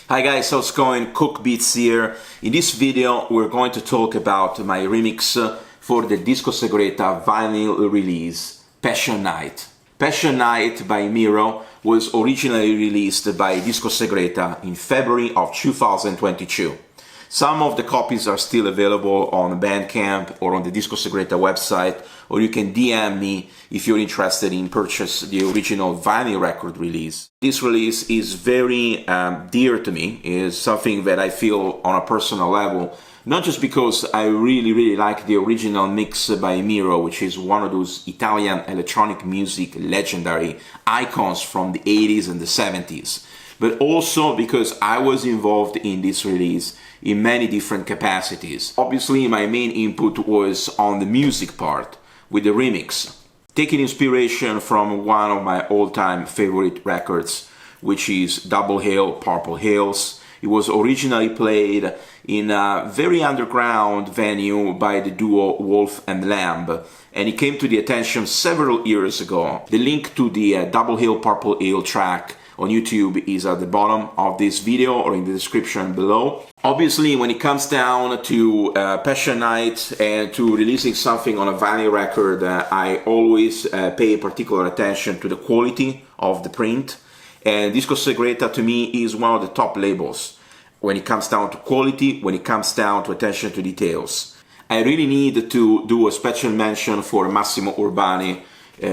Hi guys, how's it going? Cook Beats here. In this video we're going to talk about my remix for the Disco Segreta vinyl release, Passion Night. Passion Night by Miro was originally released by Disco Segreta in February of 2022. Some of the copies are still available on Bandcamp or on the Disco Segreta website, or you can DM me if you're interested in purchase the original vinyl record release. This release is very dear to me. It is something that I feel on a personal level, not just because I really like the original mix by Miro, which is one of those Italian electronic music legendary icons from the 80s and the 70s, but also because I was involved in this release in many different capacities. Obviously, my main input was on the music part, with the remix, taking inspiration from one of my all-time favorite records, which is Double Hail, Purple Hills. It was originally played in a very underground venue by the duo Wolf and Lamb, and it came to the attention several years ago. The link to the Double Hill, Purple Hill track on YouTube is at the bottom of this video or in the description below. Obviously, when it comes down to Passion Night and to releasing something on a vinyl record, I always pay particular attention to the quality of the print. And Disco Segreta to me is one of the top labels when it comes down to quality, when it comes down to attention to details. I really need to do a special mention for Massimo Urbani,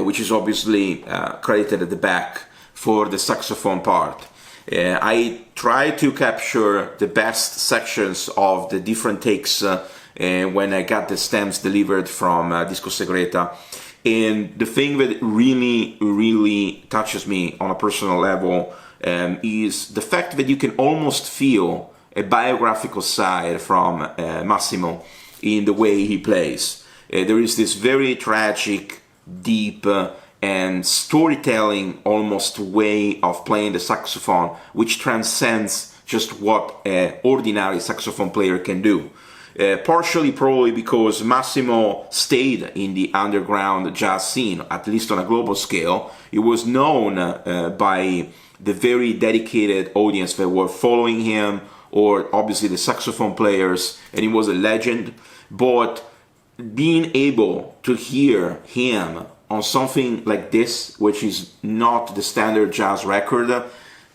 which is obviously credited at the back for the saxophone part. I try to capture the best sections of the different takes when I got the stems delivered from Disco Segreta. And the thing that really touches me on a personal level is the fact that you can almost feel a biographical side from Massimo in the way he plays. There is this very tragic, deep, and storytelling almost way of playing the saxophone, which transcends just what an ordinary saxophone player can do. Partially probably because Massimo stayed in the underground jazz scene, at least on a global scale. He was known by the very dedicated audience that were following him, or obviously the saxophone players, and he was a legend. But being able to hear him on something like this, which is not the standard jazz record,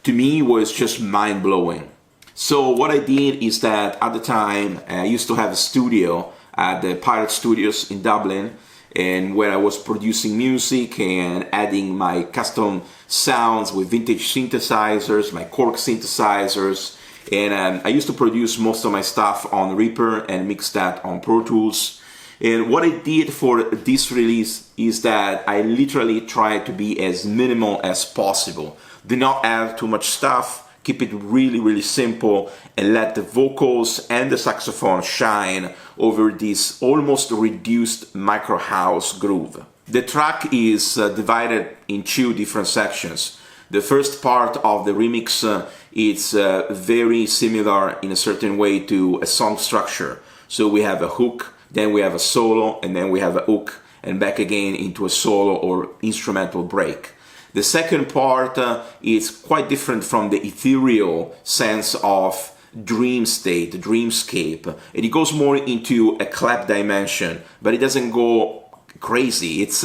to me was just mind-blowing. So what I did is that at the time I used to have a studio at the Pirate Studios in Dublin, and where I was producing music and adding my custom sounds with vintage synthesizers, my Korg synthesizers, and I used to produce most of my stuff on Reaper and mix that on Pro Tools. And what I did for this release is that I literally tried to be as minimal as possible. Do not add too much stuff, keep it really simple, and let the vocals and the saxophone shine over this almost reduced micro house groove. The track is divided in two different sections. The first part of the remix is very similar in a certain way to a song structure. So we have a hook, then we have a solo, and then we have a hook, and back again into a solo or instrumental break. The second part is quite different from the ethereal sense of dream state, dreamscape, and it goes more into a clap dimension, but it doesn't go crazy. It's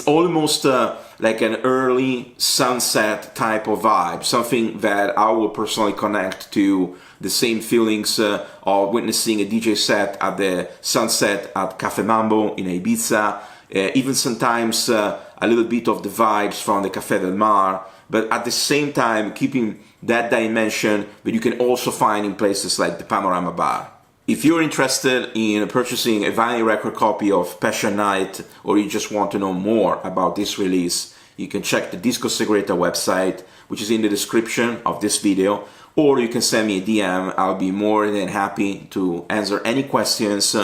almost like an early sunset type of vibe, something that I will personally connect to the same feelings of witnessing a DJ set at the sunset at Cafe Mambo in Ibiza, even sometimes a little bit of the vibes from the Café del Mar, but at the same time keeping that dimension that you can also find in places like the Panorama Bar. If you're interested in purchasing a vinyl record copy of Passion Night, or you just want to know more about this release, you can check the Disco Segreta website, which is in the description of this video, or you can send me a DM. I'll be more than happy to answer any questions